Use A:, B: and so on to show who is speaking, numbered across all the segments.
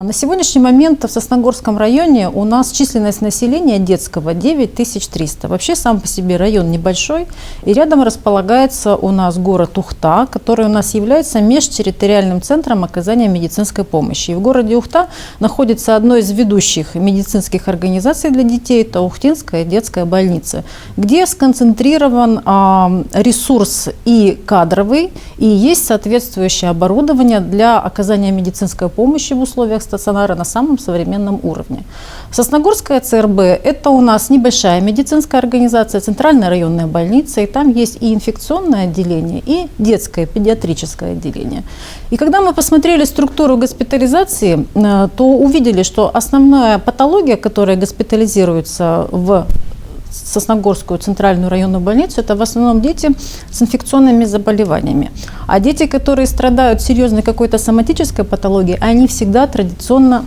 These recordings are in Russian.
A: На сегодняшний момент в Сосногорском районе у нас численность населения детского 9300. Вообще сам по себе район небольшой, и рядом располагается у нас город Ухта, который у нас является межтерриториальным центром оказания медицинской помощи. И в городе Ухта находится одно из ведущих медицинских организаций для детей, это Ухтинская детская больница, где сконцентрирован ресурс и кадровый, и есть соответствующее оборудование для оказания медицинской помощи в условиях стационара на самом современном уровне. Сосногорская ЦРБ – это у нас небольшая медицинская организация, центральная районная больница, и там есть и инфекционное отделение, и детское педиатрическое отделение. И когда мы посмотрели структуру госпитализации, то увидели, что основная патология, которая госпитализируется в Сосногорскую центральную районную больницу, это в основном дети с инфекционными заболеваниями. А дети, которые страдают серьезной какой-то соматической патологией, они всегда традиционно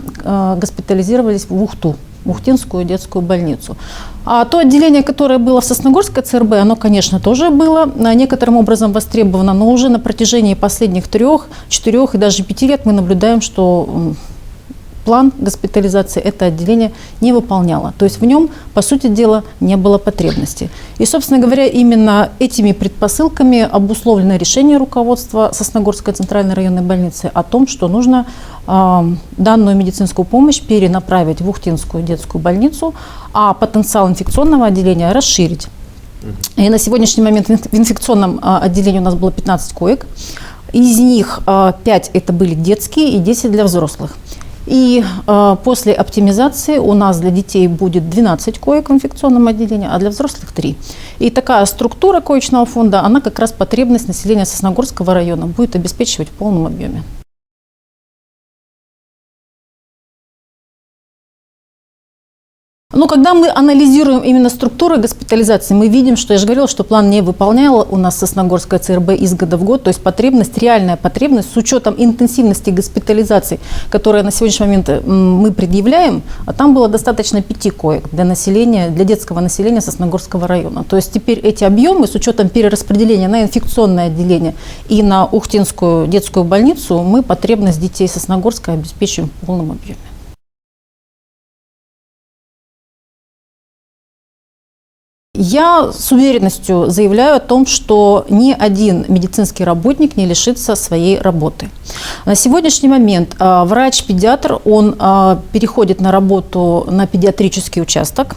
A: госпитализировались в Ухту, в Ухтинскую детскую больницу. А то отделение, которое было в Сосногорской ЦРБ, оно, конечно, тоже было некоторым образом востребовано, но уже на протяжении последних 3, 4 и даже 5 лет мы наблюдаем, что план госпитализации это отделение не выполняло. То есть в нем, по сути дела, не было потребности. И, собственно говоря, именно этими предпосылками обусловлено решение руководства Сосногорской центральной районной больницы о том, что нужно данную медицинскую помощь перенаправить в Ухтинскую детскую больницу, а потенциал инфекционного отделения расширить. И на сегодняшний момент в инфекционном отделении у нас было 15 коек. Из них 5 это были детские и 10 для взрослых. И после оптимизации у нас для детей будет 12 коек в инфекционном отделении, а для взрослых 3. И такая структура коечного фонда, она как раз потребность населения Сосногорского района будет обеспечивать в полном объеме. Но когда мы анализируем именно структуру госпитализации, мы видим, что я же говорила, что план не выполняла у нас Сосногорская ЦРБ из года в год, то есть потребность, реальная потребность с учетом интенсивности госпитализации, которая на сегодняшний момент мы предъявляем, а там было достаточно 5 коек для населения, для детского населения Сосногорского района. То есть теперь эти объемы с учетом перераспределения на инфекционное отделение и на Ухтинскую детскую больницу мы потребность детей Сосногорска обеспечиваем в полном объеме. Я с уверенностью заявляю о том, что ни один медицинский работник не лишится своей работы. На сегодняшний момент врач-педиатр, он переходит на работу на педиатрический участок,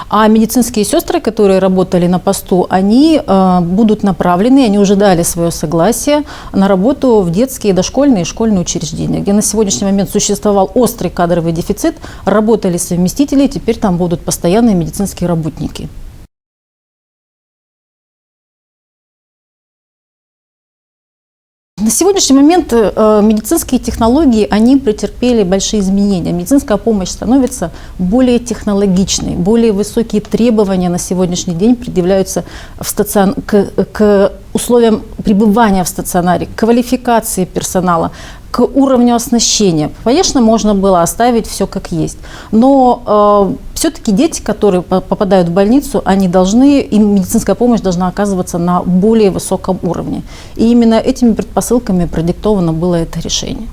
A: а медицинские сестры, которые работали на посту, они будут направлены, они уже дали свое согласие на работу в детские, дошкольные и школьные учреждения, где на сегодняшний момент существовал острый кадровый дефицит, работали совместители, теперь там будут постоянные медицинские работники. На сегодняшний момент медицинские технологии, они претерпели большие изменения. Медицинская помощь становится более технологичной, более высокие требования на сегодняшний день предъявляются к условиям пребывания в стационаре, к квалификации персонала, к уровню оснащения. Конечно, можно было оставить все как есть, но все-таки дети, которые попадают в больницу, им медицинская помощь должна оказываться на более высоком уровне. И именно этими предпосылками продиктовано было это решение.